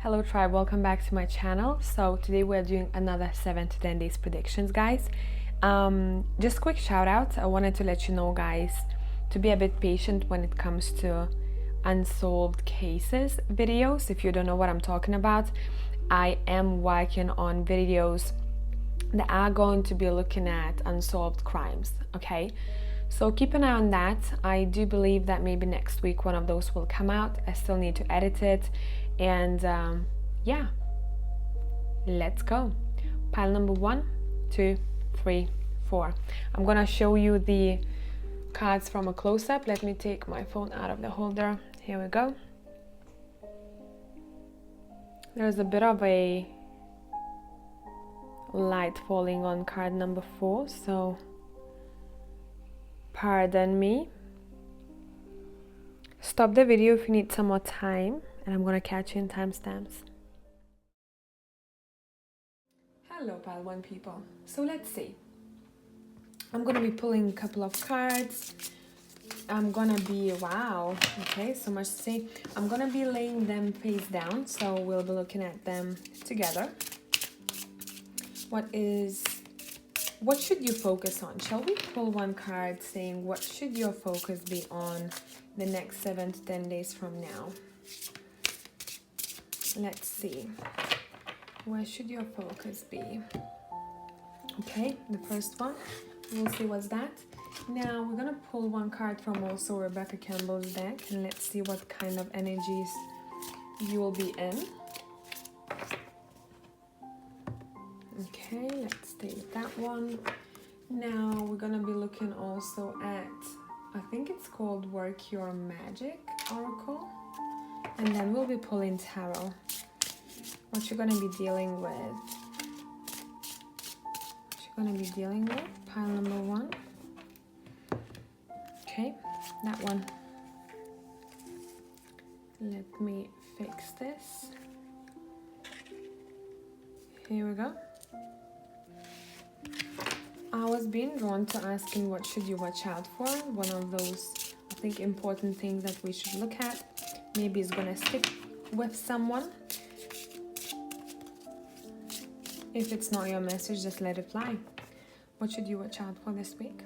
Hello tribe, welcome back to my channel. So today we're doing another 7 to 10 days predictions, guys. Just quick shout out, I wanted to let you know, guys, to be a bit patient when it comes to unsolved cases videos. If you don't know what I'm talking about, I am working on videos that are going to be looking at unsolved crimes, okay? So keep an eye on that. I do believe that maybe next week one of those will come out. I still need to edit it. And yeah, let's go. Pile number 1, 2, 3, 4. I'm gonna show you the cards from a close-up. Let me take my phone out of the holder. Here we go. There's a bit of a light falling on card number 4, so pardon me. Stop the video if you need some more time, and I'm gonna catch you in timestamps. Hello pile 1 people. So let's see. I'm gonna be pulling a couple of cards. I'm gonna be, wow, okay, so much to say. I'm gonna be laying them face down, so we'll be looking at them together. What should you focus on? Shall we pull one card saying what should your focus be on the next 7 to 10 days from now? Let's see. Where should your focus be? Okay, the first one. We'll see what's that. Now we're gonna pull one card from also Rebecca Campbell's deck, and let's see what kind of energies you will be in. Okay, let's take that one. Now we're gonna be looking also at, I think it's called Work Your Magic Oracle. And then we'll be pulling tarot. What you're gonna be dealing with. Pile number 1. Okay, that one. Let me fix this. Here we go. I was being drawn to asking what should you watch out for. One of those, I think, important things that we should look at. Maybe it's gonna stick with someone. If it's not your message, just let it fly. What should you watch out for this week?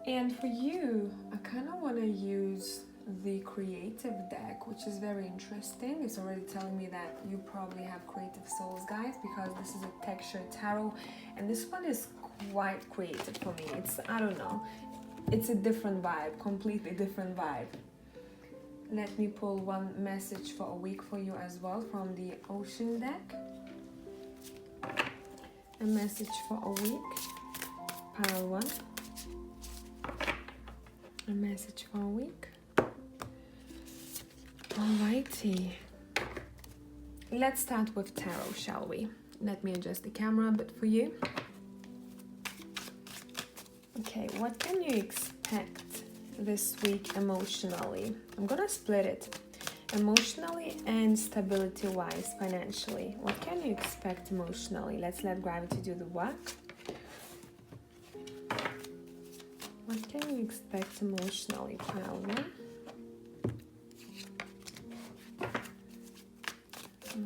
And for you, I kind of want to use the creative deck, which is very interesting. It's already telling me that you probably have creative souls, guys, because this is a texture tarot, and this one is quite creative for me. It's, I don't know, it's a different vibe, completely different vibe. Let me pull one message for a week for you as well from the Ocean deck. A message for a week, pile 1. A message for a week. Alrighty. Let's start with tarot, shall we? Let me adjust the camera a bit for you. Okay, what can you expect this week emotionally? I'm gonna split it. Emotionally and stability wise, financially. What can you expect emotionally? Let's let gravity do the work. What can you expect emotionally, pile 1?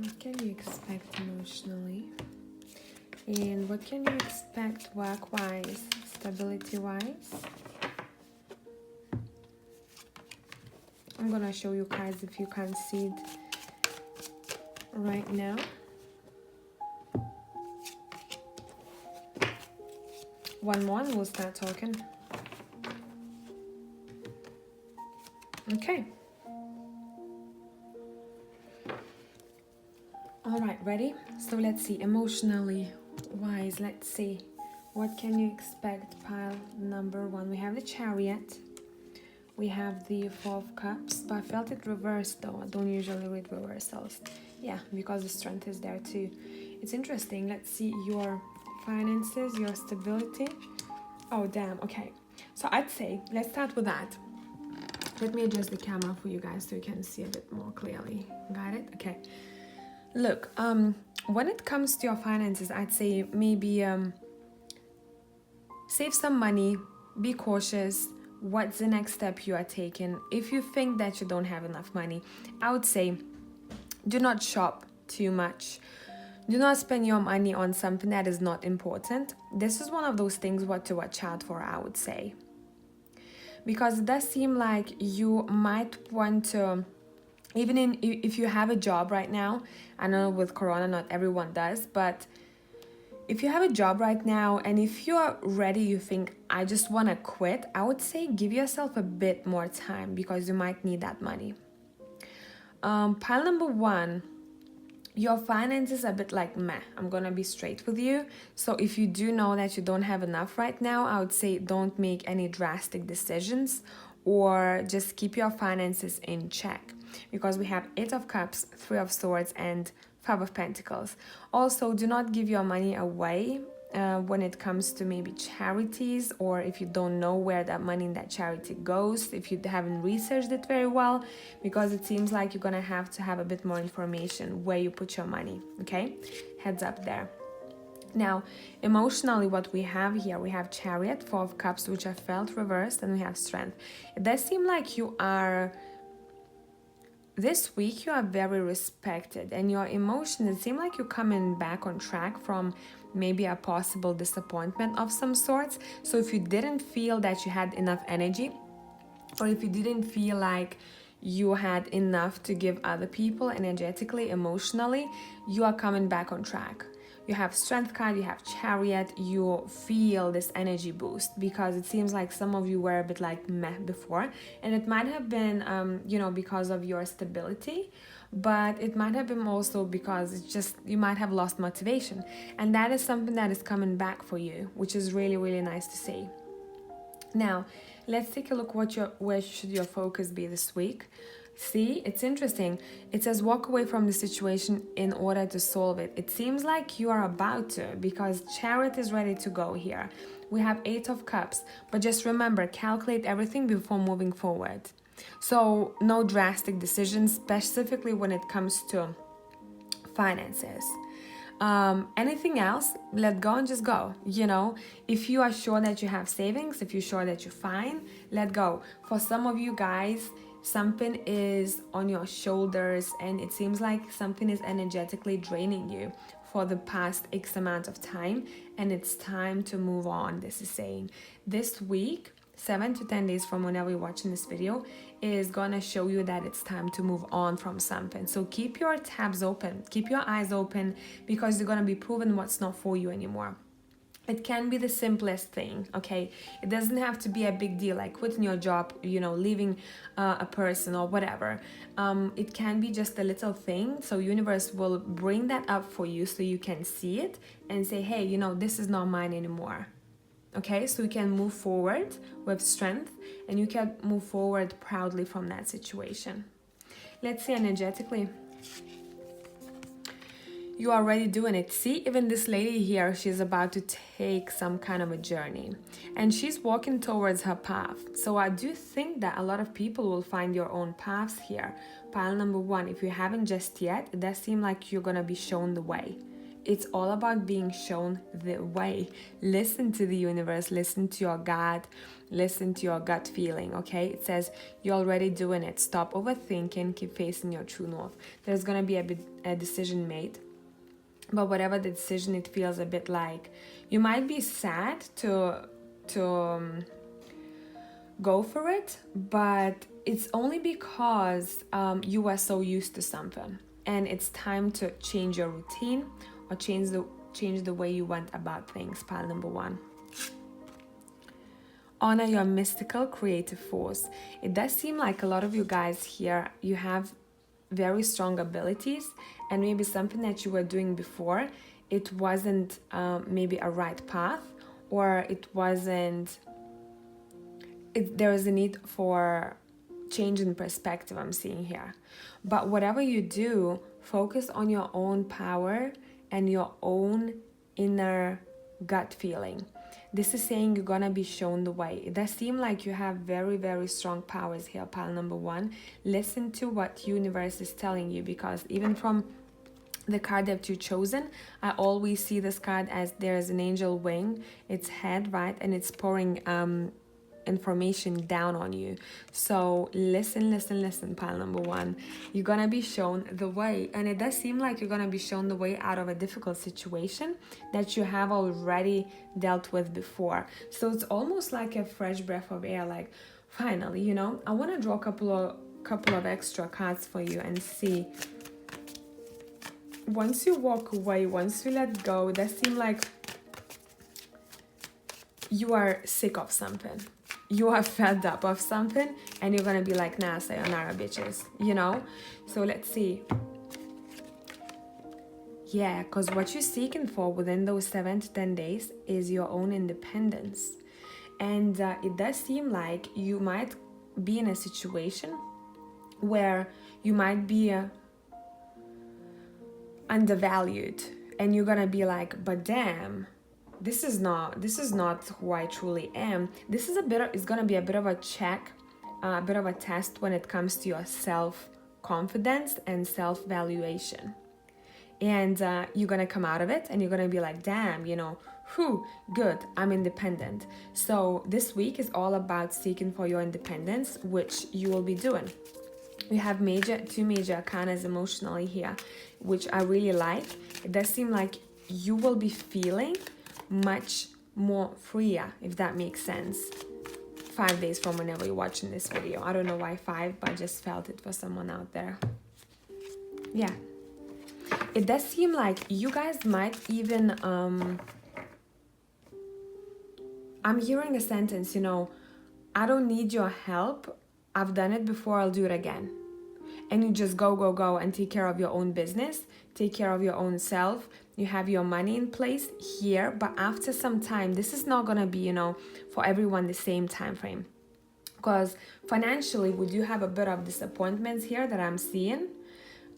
What can you expect emotionally? And what can you expect work-wise, stability-wise? I'm gonna show you cards if you can't see it right now. One more and we'll start talking. Okay. All right, ready? So let's see, emotionally wise, let's see. What can you expect, pile number 1? We have the Chariot. We have the 4 of Cups, but I felt it reversed though. I don't usually read reversals. Yeah, because the Strength is there too. It's interesting. Let's see your finances, your stability. Oh, damn. Okay. So I'd say, let's start with that. Let me adjust the camera for you guys so you can see a bit more clearly. Got it? Okay. Look, when it comes to your finances, I'd say maybe save some money, be cautious, what's the next step you are taking. If you think that you don't have enough money, I would say do not shop too much. Do not spend your money on something that is not important. This is one of those things what to watch out for, I would say. Because it does seem like you might want to, if you have a job right now, I know with Corona not everyone does, but if you have a job right now and if you are ready, you think, I just want to quit, I would say give yourself a bit more time because you might need that money. Pile number 1, your finances are a bit like meh. I'm gonna be straight with you. So if you do know that you don't have enough right now, I would say don't make any drastic decisions or just keep your finances in check, because we have 8 of Cups, 3 of Swords, and 5 of Pentacles. Also, do not give your money away when it comes to maybe charities, or if you don't know where that money in that charity goes, if you haven't researched it very well, because it seems like you're gonna have to have a bit more information where you put your money. Okay, heads up there. Now, emotionally, what we have here, we have Chariot, 4 of Cups, which I felt reversed, and we have Strength. It does seem like you are, this week you are very respected, and your emotions, it seems like you're coming back on track from maybe a possible disappointment of some sorts. So if you didn't feel that you had enough energy, or if you didn't feel like you had enough to give other people energetically, emotionally, you are coming back on track. You have Strength card, you have Chariot, you feel this energy boost, because it seems like some of you were a bit like meh before, and it might have been because of your stability, but it might have been also because it's just you might have lost motivation, and that is something that is coming back for you, which is really, really nice to see. Now let's take a look where should your focus be this week. See, it's interesting. It says walk away from the situation in order to solve it. It seems like you are about to, because Chariot is ready to go here. We have 8 of Cups, but just remember, calculate everything before moving forward. So no drastic decisions, specifically when it comes to finances. Anything else, let go and just go. If you are sure that you have savings, if you're sure that you're fine, let go. For some of you guys, something is on your shoulders, and it seems like something is energetically draining you for the past X amount of time, and it's time to move on. This is saying this week, 7 to 10 days from whenever you're watching this video, is gonna show you that it's time to move on from something. So keep your tabs open, keep your eyes open, because you're gonna be proven what's not for you anymore. It can be the simplest thing, okay? It doesn't have to be a big deal, like quitting your job, leaving a person or whatever. It can be just a little thing. So universe will bring that up for you so you can see it and say, hey, this is not mine anymore. Okay, so you can move forward with strength, and you can move forward proudly from that situation. Let's see energetically. You are already doing it. See, even this lady here, she's about to take some kind of a journey, and she's walking towards her path. So I do think that a lot of people will find your own paths here. Pile number 1, if you haven't just yet, it does seem like you're gonna be shown the way. It's all about being shown the way. Listen to the universe, listen to your God, listen to your gut feeling, okay? It says you're already doing it. Stop overthinking, keep facing your true north. There's gonna be a decision made. But whatever the decision, it feels a bit like you might be sad to go for it, but it's only because you were so used to something, and it's time to change your routine or change the way you went about things. Pile number 1. Honor your mystical creative force. It does seem like a lot of you guys here, you have very strong abilities, and maybe something that you were doing before, it wasn't maybe a right path, or there is a need for change in perspective, I'm seeing here. But whatever you do, focus on your own power and your own inner gut feeling. This is saying you're gonna be shown the way. It does seem like you have very, very strong powers here, pile number 1. Listen to what universe is telling you, because even from the card that you've chosen, I always see this card as there's an angel wing, its head, right, and it's pouring information down on you. So listen, pile number one. You're gonna be shown the way, and it does seem like you're gonna be shown the way out of a difficult situation that you have already dealt with before. So it's almost like a fresh breath of air, like finally, you know. I want to draw a couple of extra cards for you and see. Once you walk away, once you let go, it does seem like you are sick of something. You are fed up of something, and you're gonna be like, nah, sayonara, bitches, you know? So let's see. Yeah, because what you're seeking for within those 7 to 10 days is your own independence. And it does seem like you might be in a situation where you might be undervalued, and you're gonna be like, but damn, this is not who I truly am. This is it's gonna be a bit of a check, a bit of a test when it comes to your self-confidence and self-valuation. And you're gonna come out of it and you're gonna be like, damn, you know, good, I'm independent. So this week is all about seeking for your independence, which you will be doing. We have two major arcanas emotionally here, which I really like. It does seem like you will be feeling much more freer, if that makes sense. 5 days from whenever you're watching this video. I don't know why 5, but I just felt it for someone out there. Yeah. It does seem like you guys might even, I'm hearing a sentence, you know, I don't need your help. I've done it before, I'll do it again. And you just go and take care of your own business, take care of your own self. You have your money in place here, but after some time, this is not gonna be, you know, for everyone the same time frame. Because financially, we do have a bit of disappointments here that I'm seeing.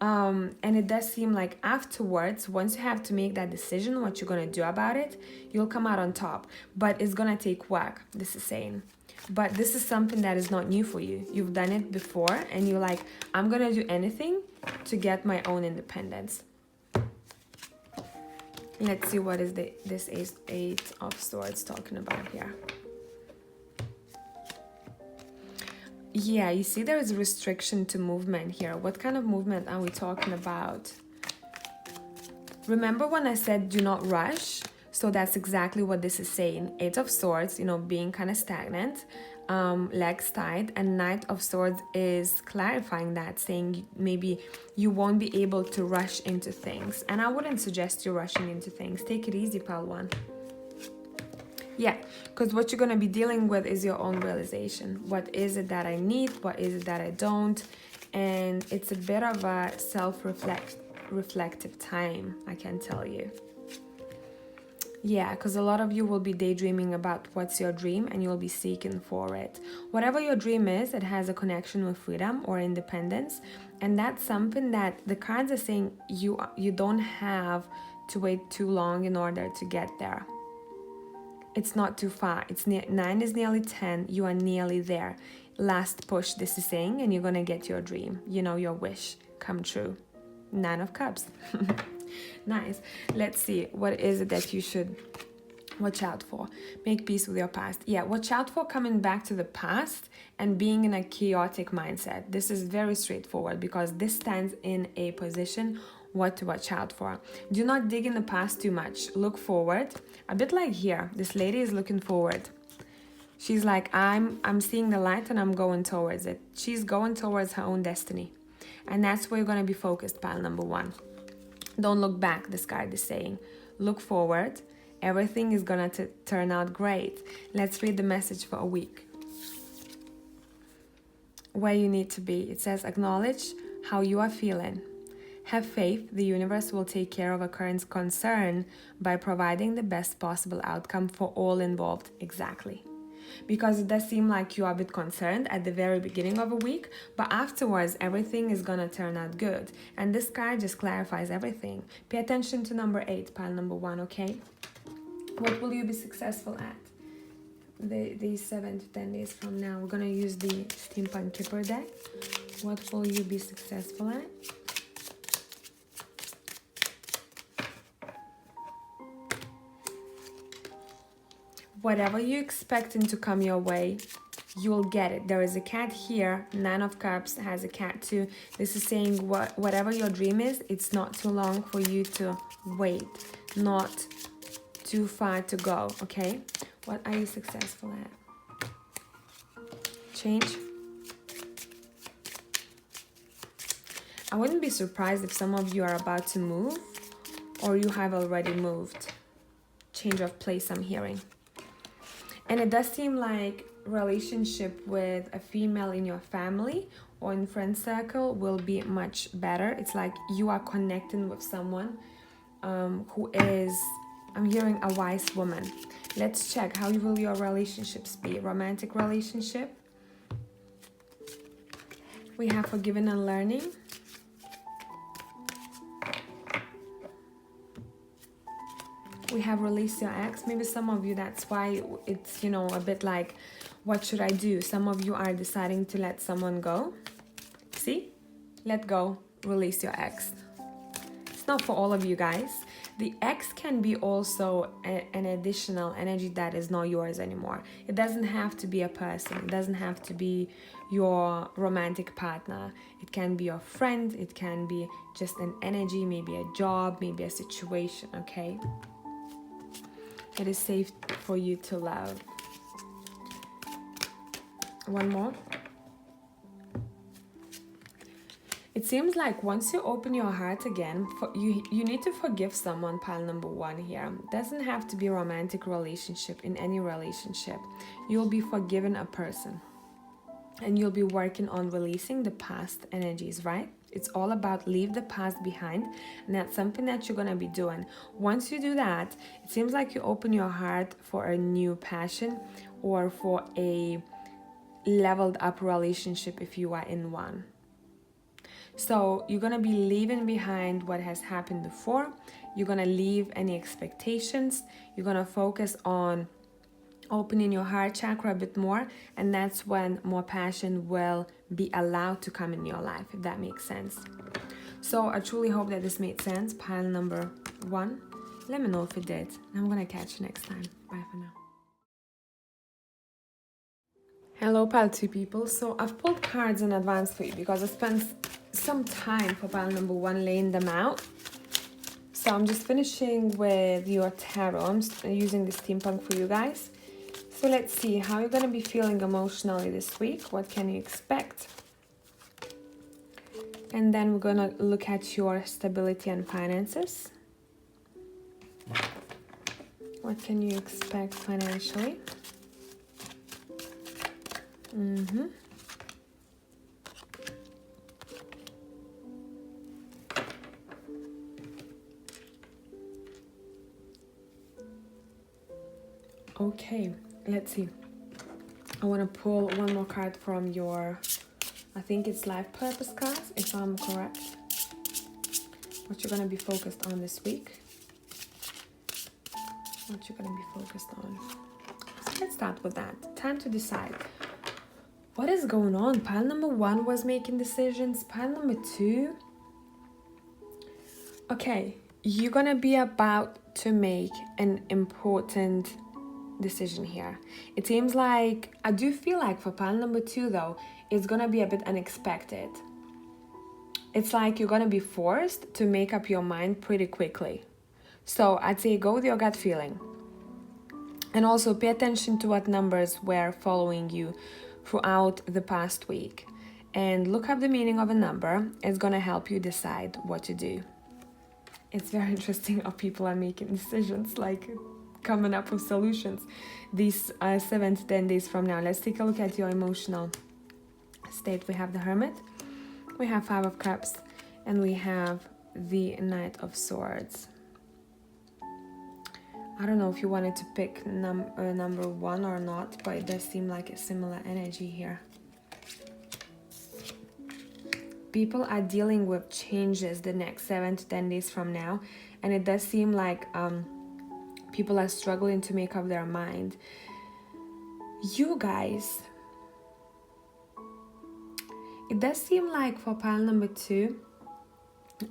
And it does seem like afterwards, once you have to make that decision, what you're gonna do about it, you'll come out on top. But it's gonna take work, this is saying. But this is something that is not new for you. You've done it before, and you're like, I'm gonna do anything to get my own independence. Let's see what is this Eight of Swords talking about here. Yeah, you see there is restriction to movement here. What kind of movement are we talking about? Remember when I said do not rush? So that's exactly what this is saying. Eight of Swords, you know, being kind of stagnant, legs tied, and Knight of Swords is clarifying that, saying maybe you won't be able to rush into things. And I wouldn't suggest you rushing into things. Take it easy, pal one. Yeah, because what you're going to be dealing with is your own realization. What is it that I need? What is it that I don't? And it's a bit of a self-reflective time, I can tell you. Yeah, because a lot of you will be daydreaming about what's your dream, and you'll be seeking for it. Whatever your dream is, it has a connection with freedom or independence. And that's something that the cards are saying you don't have to wait too long in order to get there. It's not too far. 9 is nearly 10. You are nearly there. Last push, this is saying, and you're going to get your dream, you know, your wish come true. 9 of Cups. Nice. Let's see. What is it that you should watch out for? Make peace with your past. Yeah, watch out for coming back to the past and being in a chaotic mindset. This is very straightforward because this stands in a position what to watch out for. Do not dig in the past too much. Look forward. A bit like here. This lady is looking forward. She's like, I'm seeing the light and I'm going towards it. She's going towards her own destiny. And that's where you're going to be focused, pile number 1. Don't look back, this card is saying. Look forward. Everything is going to turn out great. Let's read the message for a week. Where you need to be. It says, acknowledge how you are feeling. Have faith, the universe will take care of a current concern by providing the best possible outcome for all involved. Exactly. Because it does seem like you are a bit concerned at the very beginning of a week, but afterwards everything is gonna turn out good. And this card just clarifies everything. Pay attention to number 8, pile number 1, okay? What will you be successful at? These 7 to 10 days from now. We're gonna use the Steampunk Kipper deck. What will you be successful at? whatever you're expecting to come your way, you'll get it. There is a cat here. 9 of Cups has a cat too. This is saying whatever your dream is, it's not too long for you to wait, not too far to go, okay? What are you successful at? Change. I wouldn't be surprised if some of you are about to move or you have already moved. Change of place I'm hearing. And it does seem like relationship with a female in your family or in friend circle will be much better. It's like you are connecting with someone who is, I'm hearing, a wise woman. Let's check, how will your relationships be? Romantic relationship. We have forgiving and learning. We have released your ex. Maybe some of you, that's why it's, you know, a bit like, what should I do? Some of you are deciding to let someone go. See? Let go. Release your ex. It's not for all of you guys. The ex can be also an additional energy that is not yours anymore. It doesn't have to be a person. It doesn't have to be your romantic partner. It can be your friend. It can be just an energy, maybe a job, maybe a situation, okay? It is safe for you to love. One more. It seems like once you open your heart again, you need to forgive someone, pile number 1 here. It doesn't have to be a romantic relationship. In any relationship, you'll be forgiving a person. And you'll be working on releasing the past energies, right? It's all about leave the past behind, and that's something that you're going to be doing. Once you do that, it seems like you open your heart for a new passion or for a leveled up relationship if you are in one. So you're going to be leaving behind what has happened before. You're going to leave any expectations. You're going to focus on opening your heart chakra a bit more, and that's when more passion will be allowed to come in your life, if that makes sense. So I truly hope that this made sense. Pile number 1. Let me know if it did. I'm gonna catch you next time. Bye for now. Hello pile 2 people. So I've pulled cards in advance for you because I spent some time for pile number 1 laying them out. So I'm just finishing with your tarot. I'm using the steampunk for you guys. So let's see how you're going to be feeling emotionally this week. What can you expect? And then we're going to look at your stability and finances. What can you expect financially? Okay. Let's see. I want to pull one more card from your, I think it's life purpose cards, if I'm correct. What you're going to be focused on this week. What you're going to be focused on. So let's start with that. Time to decide. What is going on? Pile number 1 was making decisions. Pile number 2. Okay. You're going to be about to make an important decision here. It seems like, I do feel like for pile number 2 though, it's gonna be a bit unexpected. It's like you're gonna be forced to make up your mind pretty quickly. So I'd say go with your gut feeling. And also pay attention to what numbers were following you throughout the past week. And look up the meaning of a number. It's gonna help you decide what to do. It's very interesting how people are making decisions, like coming up with solutions these 7 to 10 days from now. Let's take a look at your emotional state. We have the Hermit, we have 5 of Cups, and we have the Knight of Swords. I don't know if you wanted to pick number 1 or not, but it does seem like a similar energy here. People are dealing with changes the next 7 to 10 days from now, and it does seem like people are struggling to make up their mind. You guys, it does seem like for pile number 2,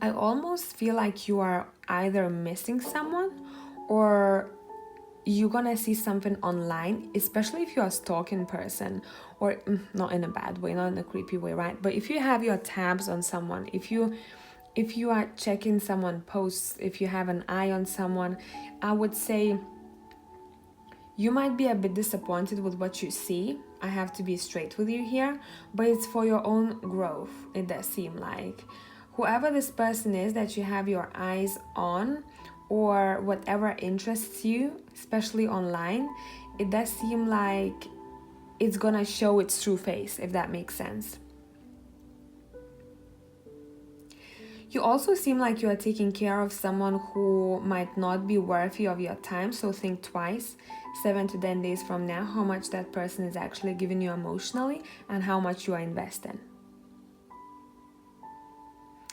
I almost feel like you are either missing someone or you're gonna see something online, especially if you're a stalking person, or not in a bad way, not in a creepy way, right? But if you have your tabs on someone, if you are checking someone posts, if you have an eye on someone, I would say you might be a bit disappointed with what you see. I have to be straight with you here, but it's for your own growth. It does seem like whoever this person is that you have your eyes on, or whatever interests you, especially online, it does seem like it's gonna show its true face, if that makes sense. You also seem like you are taking care of someone who might not be worthy of your time, so think twice, 7 to 10 days from now, how much that person is actually giving you emotionally and how much you are investing.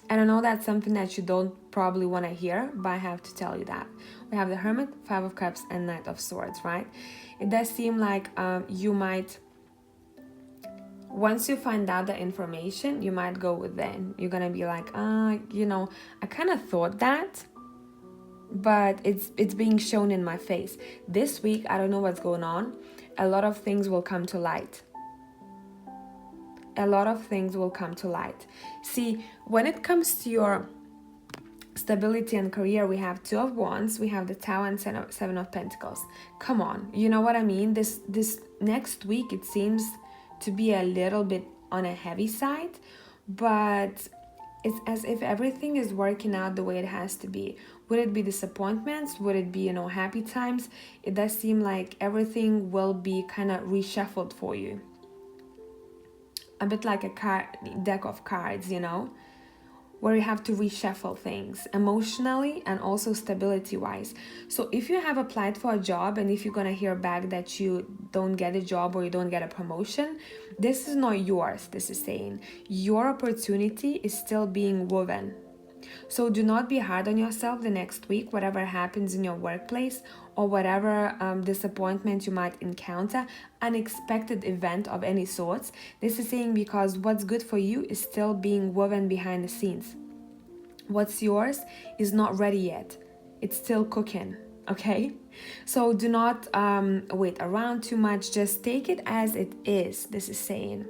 And I know that's something that you don't probably want to hear, but I have to tell you that. We have the Hermit, 5 of Cups, and Knight of Swords, right? It does seem like you might, once you find out the information, you might go within. You're going to be like, I kind of thought that, but it's being shown in my face. This week, I don't know what's going on. A lot of things will come to light. A lot of things will come to light. See, when it comes to your stability and career, we have 2 of Wands, we have the Tower and 7 of Pentacles. Come on, you know what I mean? This next week, it seems to be a little bit on a heavy side, but it's as if everything is working out the way it has to be. Would it be disappointments? Would it be, happy times? It does seem like everything will be kind of reshuffled for you. A bit like a deck of cards, where you have to reshuffle things emotionally and also stability wise. So if you have applied for a job and if you're gonna hear back that you don't get a job or you don't get a promotion, this is not yours. This is saying your opportunity is still being woven. So do not be hard on yourself the next week, whatever happens in your workplace or whatever disappointment you might encounter, unexpected event of any sorts. This is saying because what's good for you is still being woven behind the scenes. What's yours is not ready yet. It's still cooking, okay? So do not wait around too much. Just take it as it is, this is saying.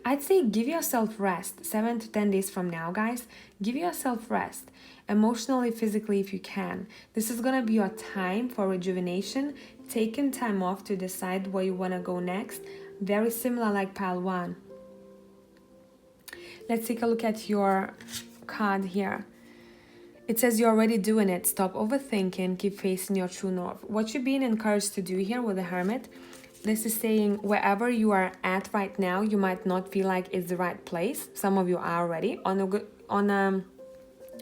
I'd say give yourself rest. 7 to 10 days from now, guys, give yourself rest. Emotionally, physically, if you can. This is going to be your time for rejuvenation, taking time off to decide where you want to go next. Very similar like pile 1. Let's take a look at your card here. It says you're already doing it. Stop overthinking. Keep facing your true north. What you're being encouraged to do here with the Hermit, this is saying wherever you are at right now, you might not feel like it's the right place. Some of you are already on a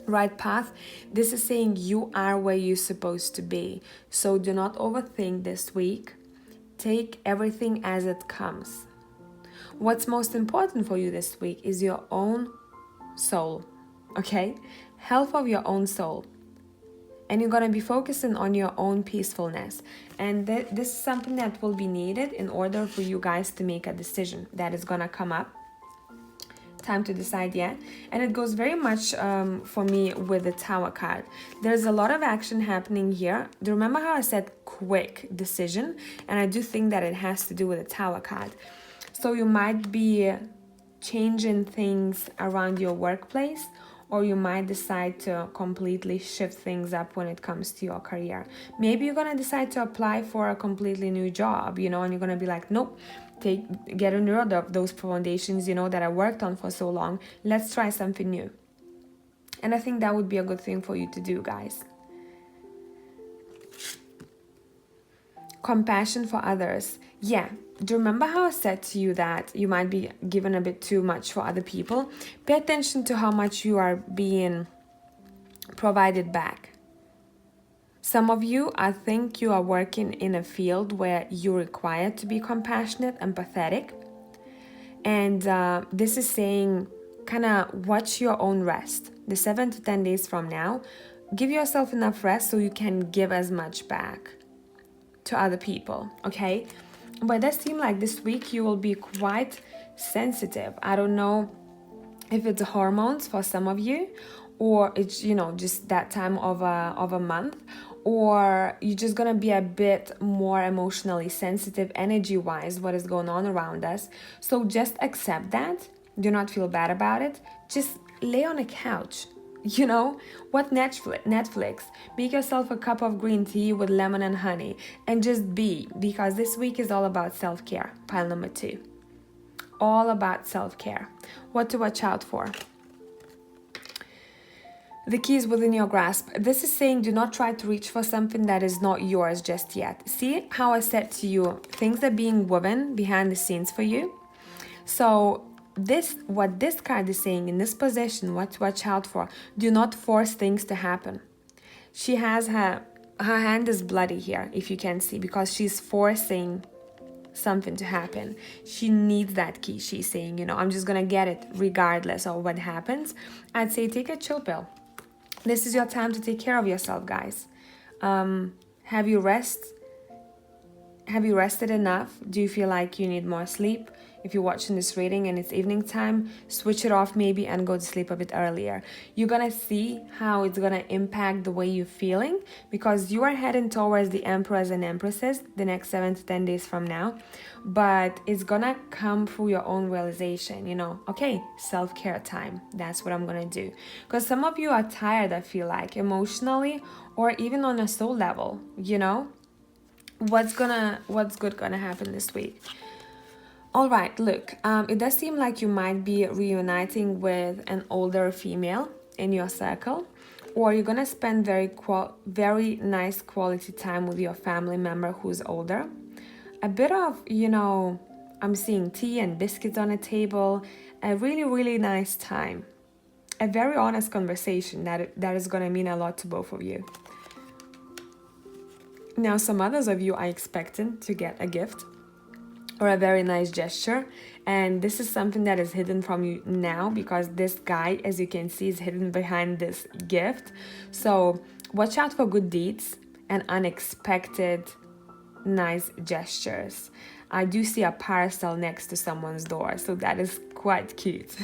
right path. This is saying you are where you're supposed to be. So do not overthink this week. Take everything as it comes. What's most important for you this week is your own soul, okay? Health of your own soul. And you're going to be focusing on your own peacefulness. And this is something that will be needed in order for you guys to make a decision that is going to come up. Time to decide yet. And it goes very much for me with the Tower card. There's a lot of action happening here. Do you remember how I said quick decision? And I do think that it has to do with the Tower card. So you might be changing things around your workplace, or you might decide to completely shift things up when it comes to your career. Maybe you're gonna decide to apply for a completely new job, and you're gonna be like, nope, getting rid of those foundations, that I worked on for so long. Let's try something new. And I think that would be a good thing for you to do, guys. Compassion for others. Yeah. Do you remember how I said to you that you might be given a bit too much for other people? Pay attention to how much you are being provided back. Some of you, I think you are working in a field where you're required to be compassionate, empathetic. And this is saying kind of watch your own rest. The 7 to 10 days from now, give yourself enough rest so you can give as much back to other people, okay? But it does seem like this week you will be quite sensitive. I don't know if it's hormones for some of you, or it's just that time of a month, or you're just gonna be a bit more emotionally sensitive energy-wise what is going on around us. So just accept that. Do not feel bad about it. Just lay on a couch. You know what? Netflix. Make yourself a cup of green tea with lemon and honey and just be, because this week is all about self-care. Pile number 2. All about self-care. What to watch out for. The key is within your grasp. This is saying do not try to reach for something that is not yours just yet. See how I said to you, things are being woven behind the scenes for you. So what this card is saying in this position, what to watch out for, do not force things to happen. She has her hand is bloody here, if you can see, because she's forcing something to happen. She needs that key. She's saying, I'm just gonna get it regardless of what happens. I'd say take a chill pill. This is your time to take care of yourself, guys. Have you rested enough? Do you feel like you need more sleep? If you're watching this reading and it's evening time, switch it off maybe and go to sleep a bit earlier. You're gonna see how it's gonna impact the way you're feeling, because you are heading towards the emperors and empresses the next 7 to 10 days from now. But it's gonna come through your own realization, okay, self-care time. That's what I'm gonna do. Because some of you are tired, I feel like, emotionally or even on a soul level, What's good gonna happen this week? All right, look, it does seem like you might be reuniting with an older female in your circle, or you're gonna spend very nice quality time with your family member who's older. A bit of, I'm seeing tea and biscuits on a table, a really, really nice time. A very honest conversation that is gonna mean a lot to both of you. Now, some others of you are expecting to get a gift or a very nice gesture, and this is something that is hidden from you now, because this guy, as you can see, is hidden behind this gift. So watch out for good deeds and unexpected nice gestures. I do see a parcel next to someone's door, so that is quite cute.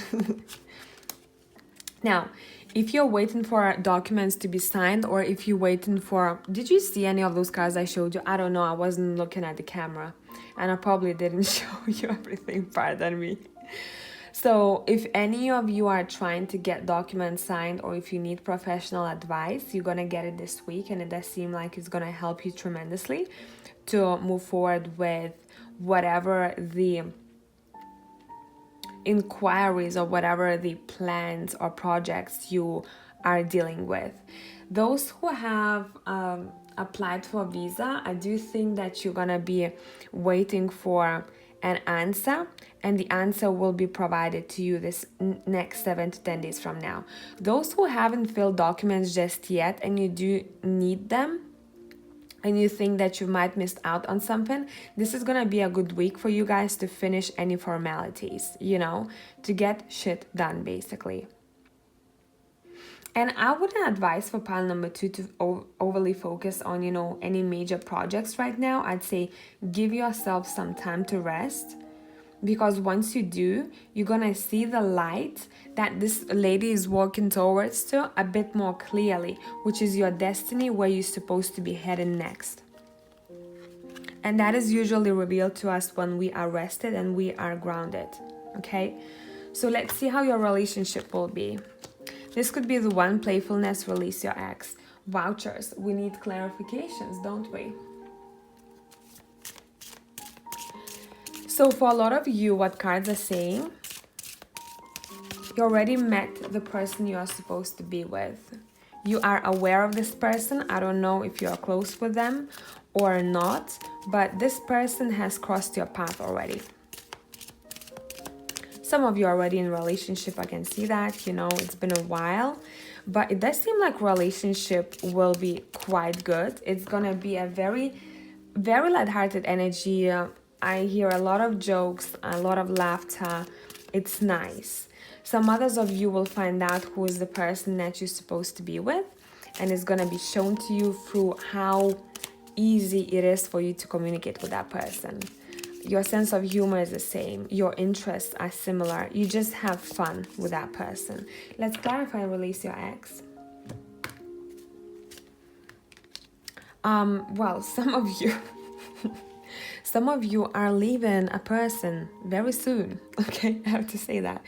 Now, if you're waiting for documents to be signed, or if you're waiting for... Did you see any of those cards I showed you? I don't know. I wasn't looking at the camera. And I probably didn't show you everything, pardon me. So if any of you are trying to get documents signed, or if you need professional advice, you're going to get it this week. And it does seem like it's going to help you tremendously to move forward with whatever the inquiries or whatever the plans or projects you are dealing with. Those who have applied for a visa, I do think that you're gonna be waiting for an answer, and the answer will be provided to you this next 7 to 10 days from now. Those who haven't filled documents just yet and you do need them, and you think that you might miss out on something, this is gonna be a good week for you guys to finish any formalities, to get shit done, basically. And I wouldn't advise for pile number 2 to overly focus on, any major projects right now. I'd say give yourself some time to rest, because once you do, you're gonna see the light that this lady is walking towards to a bit more clearly, which is your destiny, where you're supposed to be heading next. And that is usually revealed to us when we are rested and we are grounded, okay? So let's see how your relationship will be. This could be the one: playfulness, release your ex. Vouchers, we need clarifications, don't we? So for a lot of you, what cards are saying, you already met the person you are supposed to be with. You are aware of this person. I don't know if you are close with them or not, but this person has crossed your path already. Some of you are already in a relationship. I can see that, it's been a while, but it does seem like relationship will be quite good. It's gonna be a very, very lighthearted energy. I hear a lot of jokes, a lot of laughter. It's nice. Some others of you will find out who is the person that you're supposed to be with, and it's gonna be shown to you through how easy it is for you to communicate with that person. Your sense of humor is the same. Your interests are similar. You just have fun with that person. Let's clarify and release your ex. Well, some of you some of you are leaving a person very soon. Okay, I have to say that.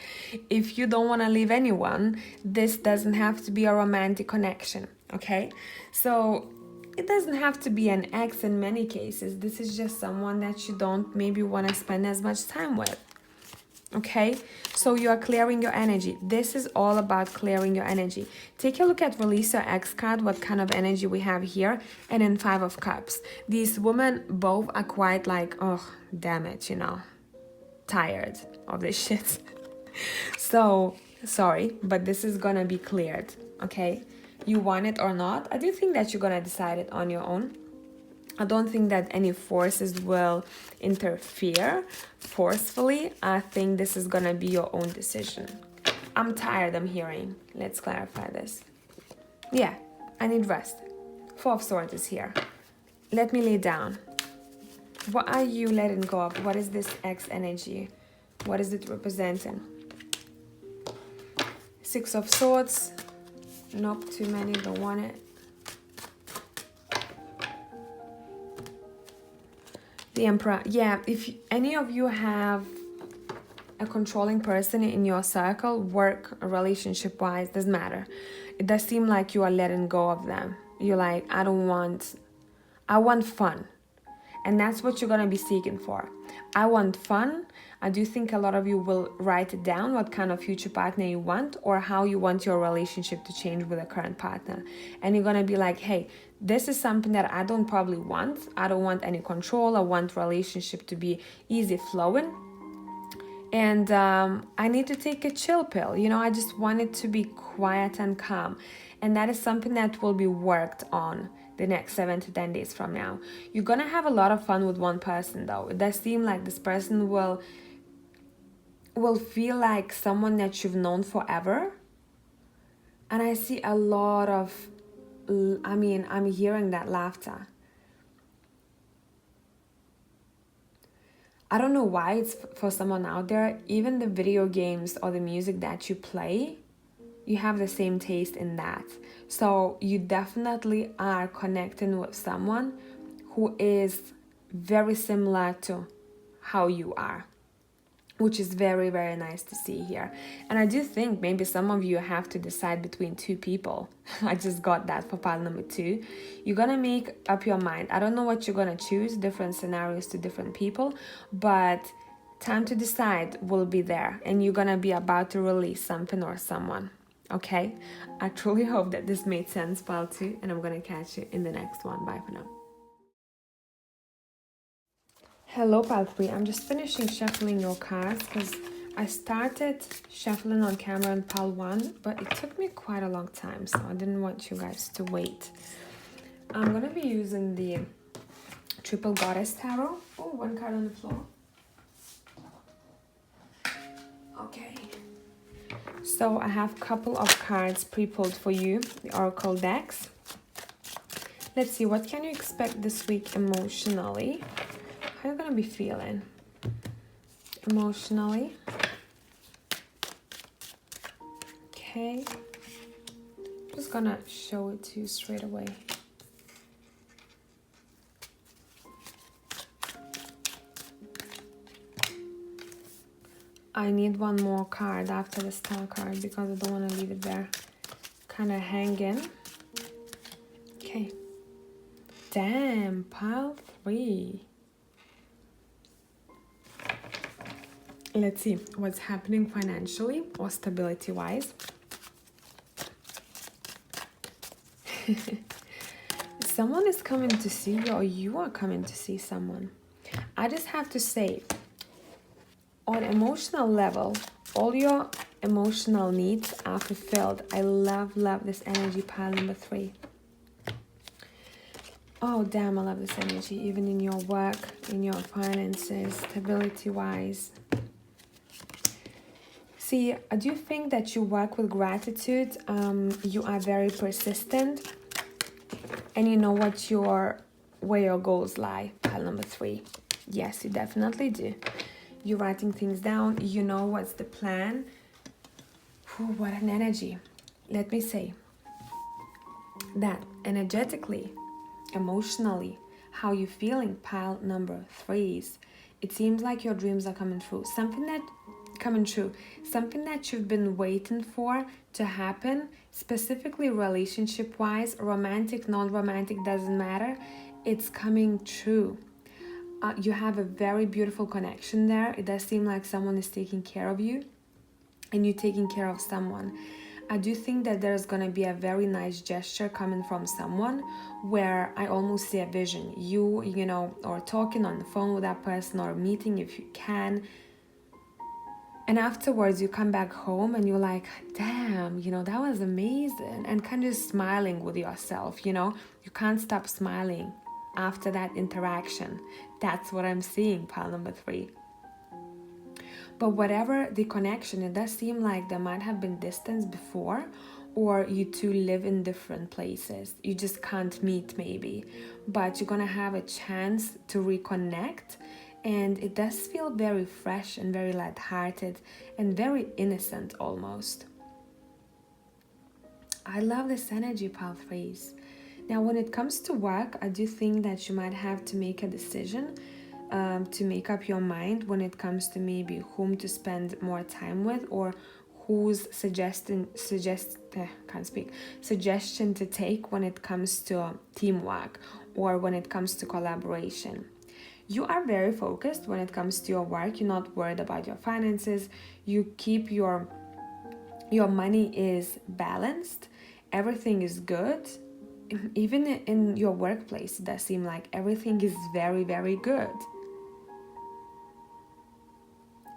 If you don't want to leave anyone, this doesn't have to be a romantic connection. Okay, so it doesn't have to be an ex in many cases. This is just someone that you don't maybe want to spend as much time with. Okay, so you are clearing your energy. This is all about clearing your energy. Take a look at Release Your Ex card, what kind of energy we have here, and in Five of Cups. These women both are quite like, oh, damn it, you know, tired of this shit. So, sorry, but this is gonna be cleared, okay? You want it or not, I do think that you're gonna decide it on your own. I don't think that any forces will interfere forcefully. I think this is gonna be your own decision. I'm tired, I'm hearing. Let's clarify this. Yeah, I need rest. Four of Swords is here. Let me lay down. What are you letting go of? What is this X energy? What is it representing? Six of Swords. Nope, too many, don't want it. The Emperor. Yeah, if any of you have a controlling person in your circle, work, relationship wise, doesn't matter. It does seem like you are letting go of them. You're like, I want fun. And that's what you're gonna be seeking for. I want fun. I do think a lot of you will write it down, what kind of future partner you want, or how you want your relationship to change with a current partner. And you're gonna be like, hey, this is something that I don't probably want. I don't want any control. I want relationship to be easy flowing. And I need to take a chill pill. You know, I just want it to be quiet and calm. And that is something that will be worked on the next 7 to 10 days from now. You're gonna have a lot of fun with one person though. It does seem like this person will feel like someone that you've known forever. And I see a lot of, I'm hearing that laughter. I don't know why it's for someone out there, even the video games or the music that you play, you have the same taste in that. So you definitely are connecting with someone who is very similar to how you are, which is very, very nice to see here. And I do think maybe some of you have to decide between two people. I just got that for pile number 2. You're gonna make up your mind. I don't know what you're gonna choose, different scenarios to different people, but time to decide will be there, and you're gonna be about to release something or someone. Okay, I truly hope that this made sense, pile 2, and I'm gonna catch you in the next one. Bye for now. Hello, pile 3. I'm just finishing shuffling your cards because I started shuffling on camera on pile 1, but it took me quite a long time, so I didn't want you guys to wait. I'm gonna be using the Triple Goddess Tarot. Oh, one card on the floor. Okay. So I have a couple of cards pre-pulled for you, the Oracle decks. Let's see, what can you expect this week emotionally? How are you gonna be feeling emotionally? Okay. I'm just gonna show it to you straight away. I need one more card after the star card because I don't want to leave it there kind of hanging. Okay. Damn, pile 3. Let's see what's happening financially or stability wise. Someone is coming to see you, or you are coming to see someone. I just have to say, on emotional level, all your emotional needs are fulfilled. I love this energy, pile number 3. Oh, damn, I love this energy, even in your work, in your finances, stability-wise. See, I do think that you work with gratitude. You are very persistent, and you know where your goals lie, pile number 3. Yes, you definitely do. You're writing things down. You know what's the plan. Whew, what an energy. Let me say that energetically, emotionally, how you feeling, pile number 3s. It seems like your dreams are coming true. Something that you've been waiting for to happen, specifically relationship wise, romantic, non-romantic, doesn't matter. It's coming true. You have a very beautiful connection there. It does seem like someone is taking care of you and you taking care of someone. I do think that there's gonna be a very nice gesture coming from someone where I almost see a vision. You know, or talking on the phone with that person or meeting if you can. And afterwards you come back home and you're like, damn, you know, that was amazing. And kind of smiling with yourself, you know. You can't stop smiling after that interaction. That's what I'm seeing, pile number 3. But whatever the connection, it does seem like there might have been distance before, or you two live in different places. You just can't meet maybe, but you're gonna have a chance to reconnect, and it does feel very fresh and very lighthearted and very innocent almost. I love this energy, pile 3s. Now, when it comes to work, I do think that you might have to make a decision to make up your mind when it comes to maybe whom to spend more time with, or whose suggestion to take when it comes to teamwork or when it comes to collaboration. You are very focused when it comes to your work. You're not worried about your finances. You keep your money is balanced. Everything is good. Even in your workplace, it does seem like everything is very, very good.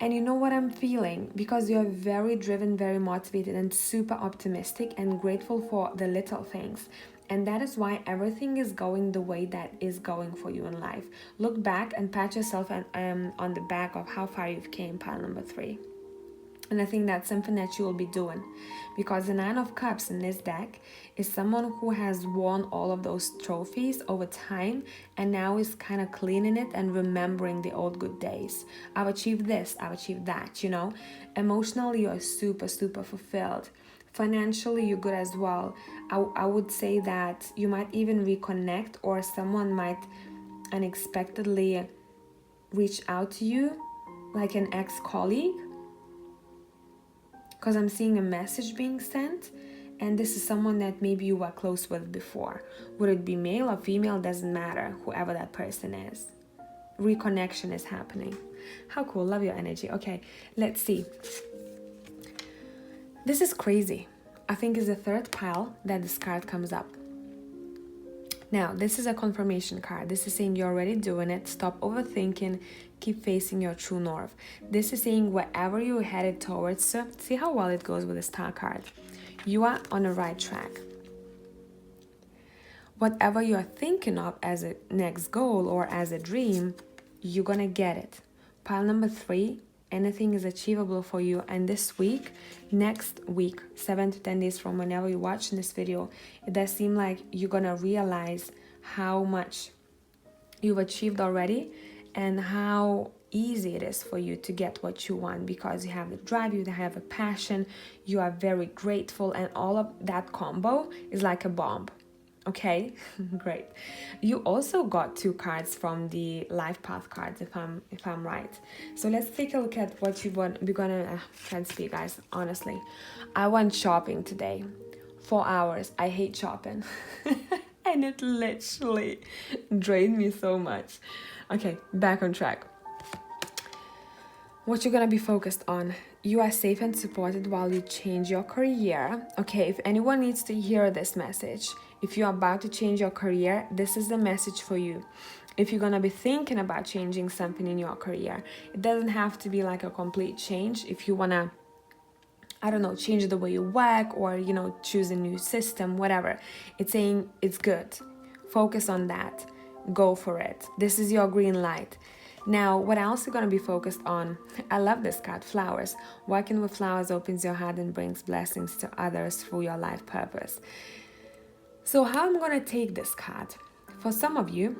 And you know what I'm feeling? Because you're very driven, very motivated, and super optimistic and grateful for the little things. And that is why everything is going the way that is going for you in life. Look back and pat yourself on the back of how far you've came, pile number 3. And I think that's something that you will be doing, because the 9 of Cups in this deck is someone who has won all of those trophies over time and now is kind of cleaning it and remembering the old good days. I've achieved this, I've achieved that, you know. Emotionally, you're super, super fulfilled. Financially, you're good as well. I would say that you might even reconnect, or someone might unexpectedly reach out to you, like an ex-colleague. Because I'm seeing a message being sent, and this is someone that maybe you were close with before. Would it be male or female? Doesn't matter, whoever that person is. Reconnection is happening. How cool, love your energy. Okay, let's see. This is crazy. I think it's the 3rd pile that this card comes up. Now, this is a confirmation card. This is saying you're already doing it. Stop overthinking. Keep facing your true north. This is saying wherever you're headed towards, see how well it goes with the Star card. You are on the right track. Whatever you're thinking of as a next goal or as a dream, you're gonna get it. Pile number 3, anything is achievable for you. And this week, next week, 7 to 10 days from whenever you're watching this video, it does seem like you're gonna realize how much you've achieved already and how easy it is for you to get what you want, because you have the drive, you have a passion, you are very grateful, and all of that combo is like a bomb. Okay, great. You also got 2 cards from the life path cards, if I'm right. So let's take a look at what you want. We're gonna can't speak, guys. Honestly, I went shopping today, 4 hours. I hate shopping, and it literally drained me so much. Okay, back on track. What you're gonna be focused on. You are safe and supported while you change your career. Okay, if anyone needs to hear this message, if you're about to change your career, this is the message for you. If you're gonna be thinking about changing something in your career, it doesn't have to be like a complete change. If you wanna, I don't know, change the way you work, or, you know, choose a new system, whatever. It's saying it's good. Focus on that. Go for it. This is your green light. Now, what else you're going to be focused on? I love this card, flowers. Working with flowers opens your heart and brings blessings to others through your life purpose. So how I'm going to take this card? For some of you,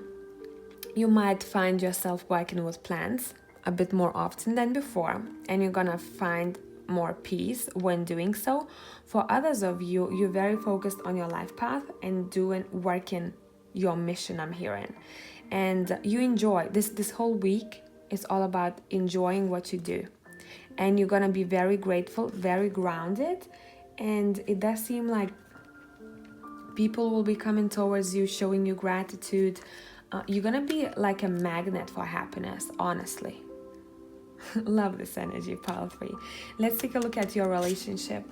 you might find yourself working with plants a bit more often than before, and you're going to find more peace when doing so. For others of you, you're very focused on your life path and working your mission, I'm hearing. And you enjoy this whole week is all about enjoying what you do. And you're gonna be very grateful, very grounded, and it does seem like people will be coming towards you, showing you gratitude. You're gonna be like a magnet for happiness, honestly. Love this energy, pile 3. Let's take a look at your relationship.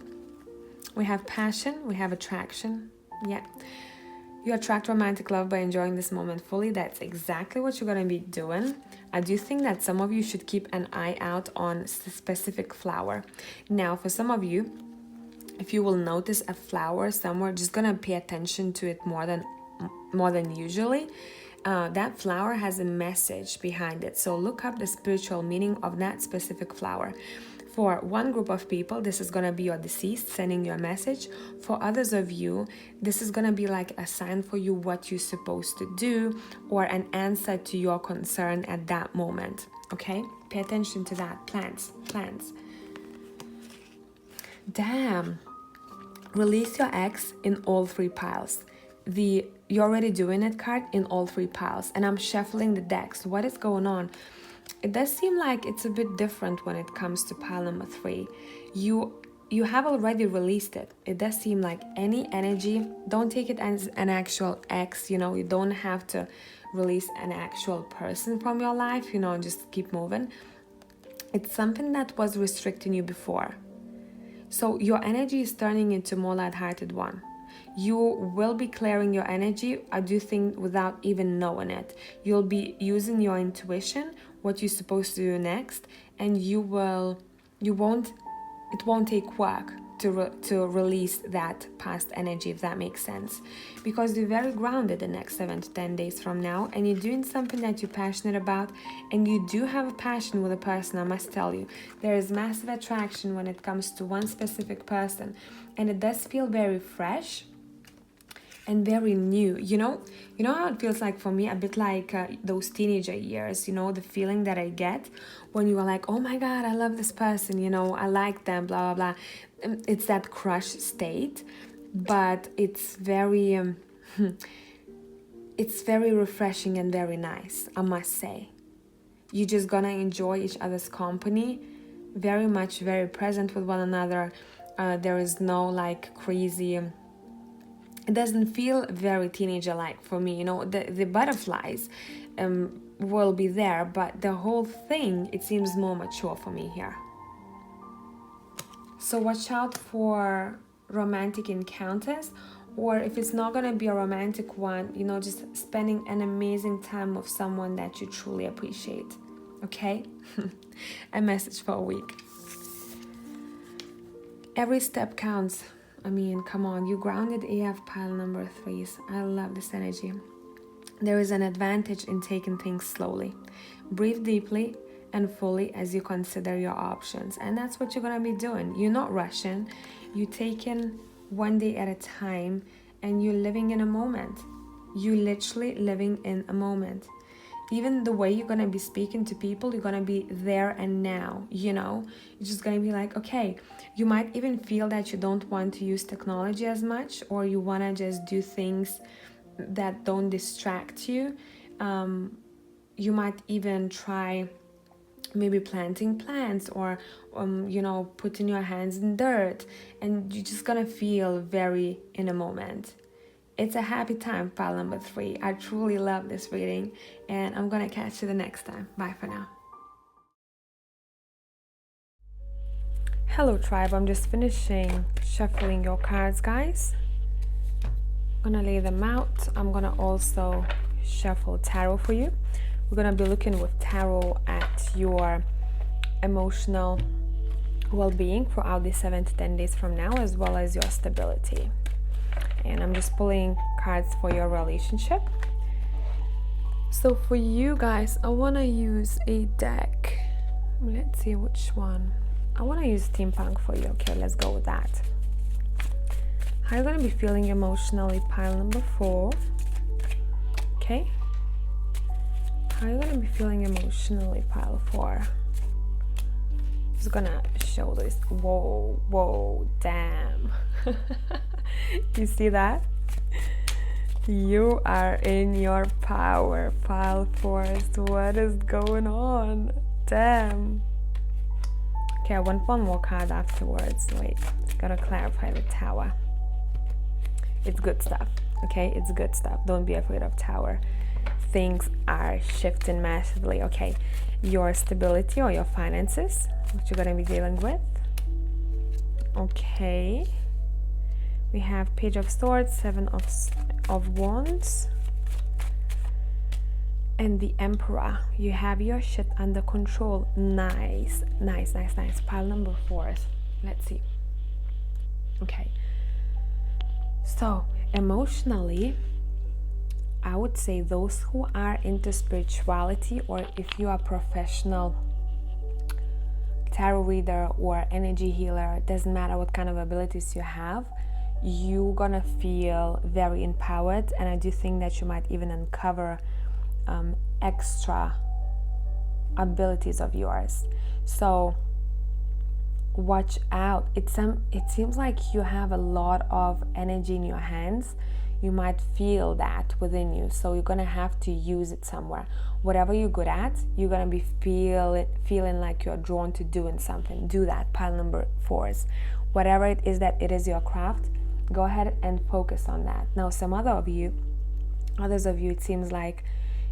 We have passion, we have attraction. Yeah. You attract romantic love by enjoying this moment fully. That's exactly what you're going to be doing. I do think that some of you should keep an eye out on a specific flower. Now, for some of you, if you will notice a flower somewhere, just going to pay attention to it more than usually. That flower has a message behind it. So look up the spiritual meaning of that specific flower. For one group of people, this is going to be your deceased sending you a message. For others of you, this is going to be like a sign for you what you're supposed to do or an answer to your concern at that moment. Okay? Pay attention to that. Plants. Damn. Release your ex in all 3 piles. The you're already doing it card in all 3 piles. And I'm shuffling the decks. What is going on? It does seem like it's a bit different when it comes to pile number 3. You have already released it. It does seem like any energy, don't take it as an actual ex, you don't have to release an actual person from your life, just keep moving. It's something that was restricting you before. So your energy is turning into more light-hearted one. You will be clearing your energy, I do think, without even knowing it. You'll be using your intuition, what you're supposed to do next, and it won't take work to release that past energy, if that makes sense. Because you're very grounded the next 7 to 10 days from now, and you're doing something that you're passionate about, and you do have a passion with a person. I must tell you, there is massive attraction when it comes to one specific person, and it does feel very fresh and very new. You know how it feels like for me, a bit like those teenager years, the feeling that I get when you are like, oh my god, I love this person, I like them, blah blah blah. It's that crush state, but it's very refreshing and very nice, I must say. You're just gonna enjoy each other's company, very much, very present with one another. There is no like crazy, it doesn't feel very teenager-like for me, the butterflies will be there, but the whole thing, it seems more mature for me here. So watch out for romantic encounters, or if it's not gonna be a romantic one, just spending an amazing time with someone that you truly appreciate, okay? A message for a week. Every step counts. I mean, come on, you grounded AF pile number 3s. I love this energy. There is an advantage in taking things slowly. Breathe deeply and fully as you consider your options. And that's what you're going to be doing. You're not rushing. You're taking one day at a time, and you're living in a moment. You're literally living in a moment. Even the way you're going to be speaking to people, you're going to be there and now, You're just going to be like, okay, you might even feel that you don't want to use technology as much, or you want to just do things that don't distract you. You might even try maybe planting plants, or, putting your hands in dirt, and you're just going to feel very in a moment. It's a happy time, pile number 3. I truly love this reading, and I'm gonna catch you the next time. Bye for now. Hello tribe, I'm just finishing shuffling your cards, guys. I'm gonna lay them out. I'm gonna also shuffle tarot for you. We're gonna be looking with tarot at your emotional well-being throughout the 7 to 10 days from now, as well as your stability. And I'm just pulling cards for your relationship. So for you guys, I want to use a deck. Let's see which one. I want to use steampunk for you. Okay, let's go with that. How are you going to be feeling emotionally, pile number 4? Okay. How are you going to be feeling emotionally, pile 4? Just gonna show this. Whoa, damn. You see that? You are in your power, pile force. What is going on? Damn. Okay, I want one more card afterwards. Wait, gotta clarify the Tower. It's good stuff, okay? It's good stuff. Don't be afraid of Tower. Things are shifting massively, okay? Your stability or your finances, what you're gonna be dealing with. Okay. We have Page of Swords, Seven of Wands, and the Emperor. You have your shit under control. Nice, nice, nice, nice. Pile number 4. Let's see. Okay. So, emotionally, I would say those who are into spirituality, or if you are a professional tarot reader or energy healer, it doesn't matter what kind of abilities you have, you're gonna feel very empowered, and I do think that you might even uncover extra abilities of yours. So watch out. It seems like you have a lot of energy in your hands. You might feel that within you, so you're gonna have to use it somewhere. Whatever you're good at, you're gonna be feeling like you're drawn to doing something. Do that. Pile number 4. Whatever it is that it is your craft, go ahead and focus on that. Now, others of you, it seems like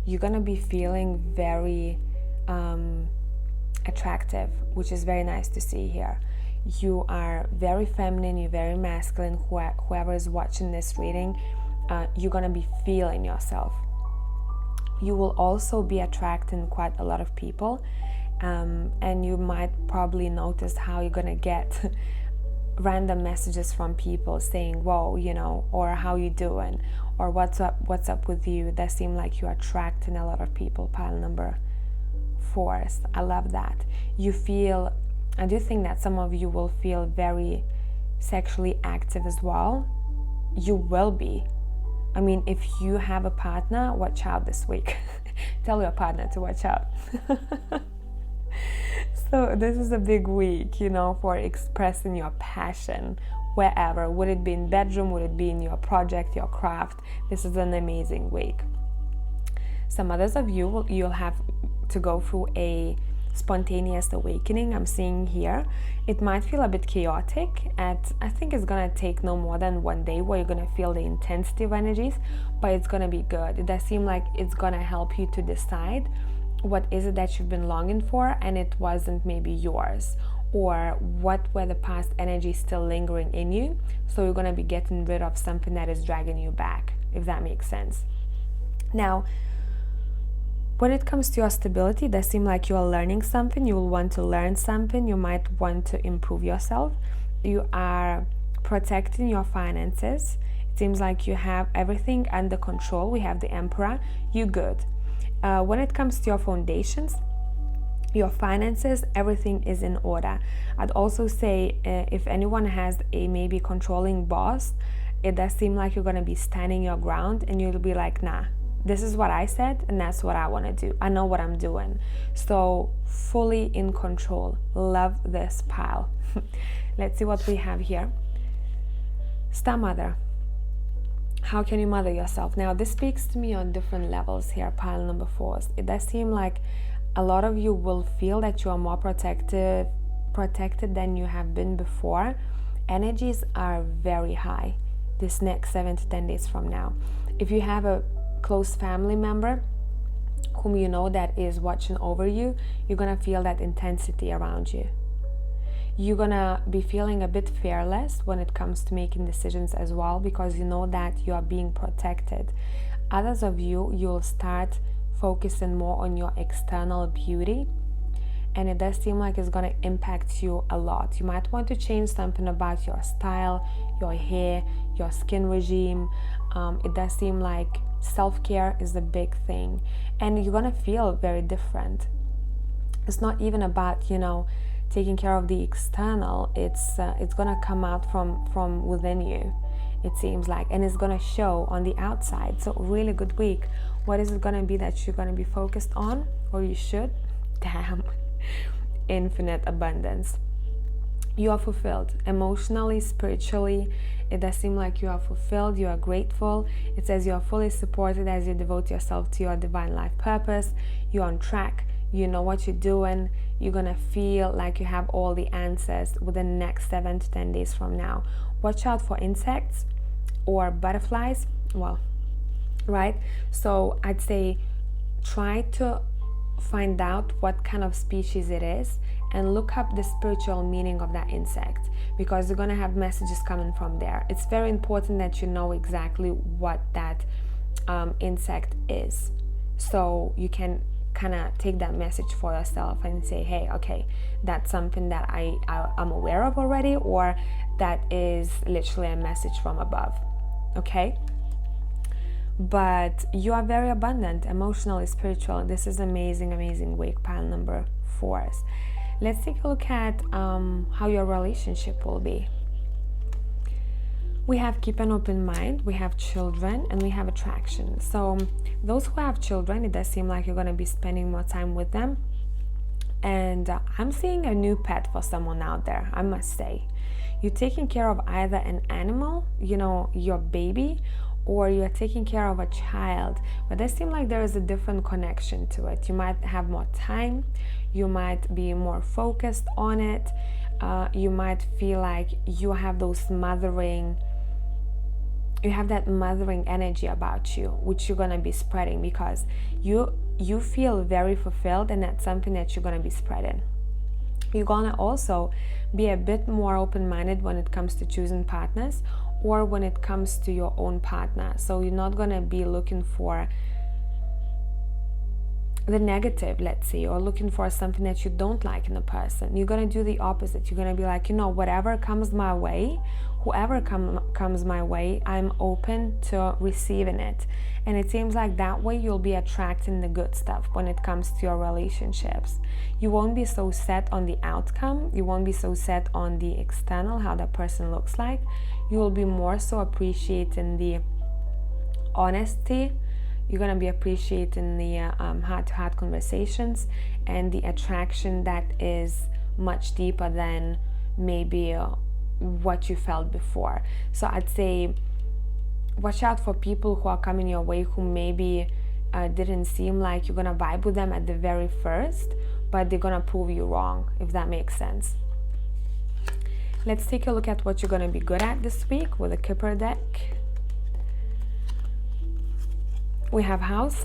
you're gonna be feeling very attractive, which is very nice to see here. You are very feminine, you're very masculine. Whoever is watching this reading, you're gonna be feeling yourself. You will also be attracting quite a lot of people, and you might probably notice how you're gonna get random messages from people saying, whoa, you know, or how you doing, or what's up with you. That seem like you're attracting a lot of people. Pile number 4. I love that. I do think that some of you will feel very sexually active as well. You will be. I mean, if you have a partner, watch out this week. Tell your partner to watch out. So this is a big week, you know, for expressing your passion wherever. Would it be in bedroom? Would it be in your project, your craft? This is an amazing week. Some others of you, you'll have to go through a spontaneous awakening. I'm seeing here. It might feel a bit chaotic, and I think it's gonna take no more than 1 day where you're gonna feel the intensity of energies, but it's gonna be good. It does seem like it's gonna help you to decide what is it that you've been longing for and it wasn't maybe yours, or what were the past energies still lingering in you. So you're gonna be getting rid of something that is dragging you back, if that makes sense. Now, when it comes to your stability, it does seem like you are learning something. You will want to learn something. You might want to improve yourself. You are protecting your finances. It seems like you have everything under control. We have the Emperor. You're good. When it comes to your foundations, your finances, everything is in order. I'd also say if anyone has a maybe controlling boss, it does seem like you're going to be standing your ground, and you'll be like, nah, this is what I said and that's what I want to do. I know what I'm doing. So fully in control. Love this pile. Let's see what we have here. Star Mother. How can you mother yourself? Now, this speaks to me on different levels here. Pile number 4. It does seem like a lot of you will feel that you are more protected than you have been before. Energies are very high this next 7 to 10 days from now. If you have a close family member whom you know that is watching over you, you're gonna feel that intensity around you. You're gonna be feeling a bit fearless when it comes to making decisions as well, because you know that you are being protected. Others of you, you'll start focusing more on your external beauty, and it does seem like it's gonna impact you a lot. You might want to change something about your style, your hair, your skin regime. It does seem like self-care is a big thing, and you're gonna feel very different. It's not even about, you know, taking care of the external. It's gonna come out from within you, it seems like, and it's gonna show on the outside. So really good week. What is it gonna be that you're gonna be focused on, or you should? Damn. Infinite abundance. You are fulfilled emotionally, spiritually. It does seem like you are fulfilled, you are grateful. It says you are fully supported as you devote yourself to your divine life purpose. You're on track, you know what you're doing. You're gonna feel like you have all the answers within the next 7 to 10 days from now. Watch out for insects or butterflies. Well, right? So I'd say try to find out what kind of species it is and look up the spiritual meaning of that insect, because you're going to have messages coming from there. It's very important that you know exactly what that insect is, so you can kind of take that message for yourself and say, hey, okay, that's something that I'm aware of already, or that is literally a message from above. Okay? But you are very abundant, emotionally, spiritual. This is amazing, amazing week, pile number 4. Let's take a look at how your relationship will be. We have keep an open mind, we have children, and we have attraction. So those who have children, it does seem like you're going to be spending more time with them. And I'm seeing a new pet for someone out there, I must say. You're taking care of either an animal, you know, your baby, or you're taking care of a child, but it seems like there is a different connection to it. You might have more time, you might be more focused on it, you might feel like you have that mothering energy about you, which you're gonna be spreading, because you feel very fulfilled, and that's something that you're gonna be spreading. You're gonna also be a bit more open-minded when it comes to choosing partners, or when it comes to your own partner. So you're not gonna be looking for the negative, let's say, or looking for something that you don't like in a person. You're gonna do the opposite. You're gonna be like, you know, whatever comes my way, whoever comes my way, I'm open to receiving it. And it seems like that way you'll be attracting the good stuff when it comes to your relationships. You won't be so set on the outcome. You won't be so set on the external, how that person looks like. You will be more so appreciating the honesty. You're going to be appreciating the heart-to-heart conversations and the attraction that is much deeper than maybe what you felt before. So I'd say watch out for people who are coming your way who maybe didn't seem like you're going to vibe with them at the very first, but they're going to prove you wrong, if that makes sense. Let's take a look at what you're going to be good at this week with the Kipper deck. We have house,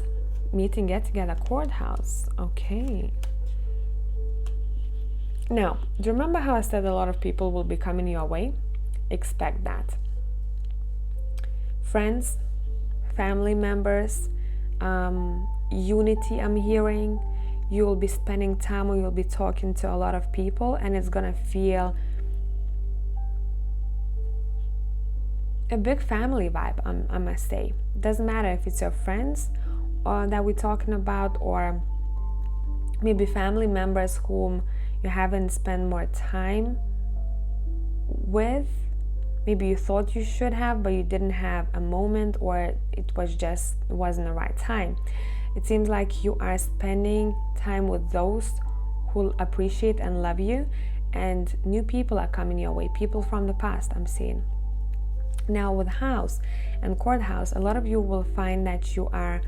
meeting, get together, courthouse. Okay. Now, do you remember how I said a lot of people will be coming your way? Expect that. Friends, family members, unity I'm hearing. You will be spending time, or you'll be talking to a lot of people, and it's gonna feel a big family vibe, I must say. Doesn't matter if it's your friends that we're talking about, or maybe family members whom you haven't spent more time with. Maybe you thought you should have, but you didn't have a moment, or it wasn't the right time. It seems like you are spending time with those who appreciate and love you, and new people are coming your way, people from the past I'm seeing. Now with house and courthouse, a lot of you will find that you are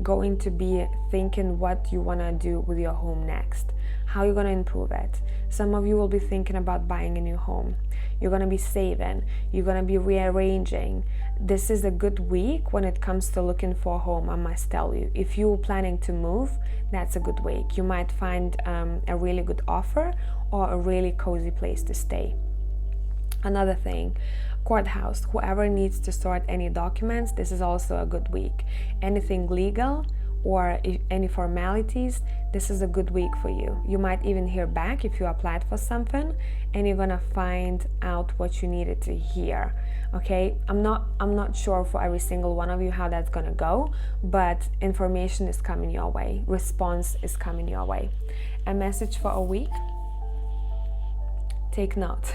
going to be thinking what you want to do with your home next, how you're going to improve it. Some of you will be thinking about buying a new home. You're going to be saving, you're going to be rearranging. This is a good week when it comes to looking for a home, I must tell you. If you're planning to move, that's a good week. You might find a really good offer or a really cozy place to stay. Another thing, courthouse, whoever needs to sort any documents, this is also a good week. Anything legal or any formalities, this is a good week for you. You might even hear back if you applied for something, and you're gonna find out what you needed to hear. Okay, I'm not sure for every single one of you how that's gonna go, but information is coming your way, response is coming your way. A message for a week. Take note.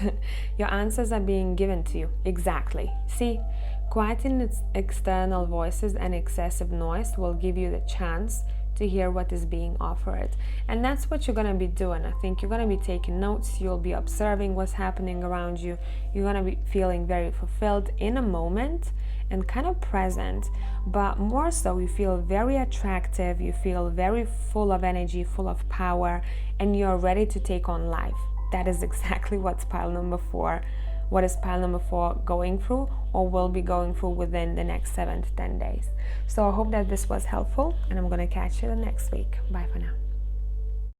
Your answers are being given to you. Exactly. See, quieting its external voices and excessive noise will give you the chance to hear what is being offered. And that's what you're going to be doing. I think you're going to be taking notes, you'll be observing what's happening around you, you're going to be feeling very fulfilled in a moment and kind of present, but more so you feel very attractive, you feel very full of energy, full of power, and you're ready to take on life. That is exactly what's pile number 4. What is pile number 4 going through or will be going through within the next 7 to 10 days. So I hope that this was helpful, and I'm going to catch you the next week. Bye for now.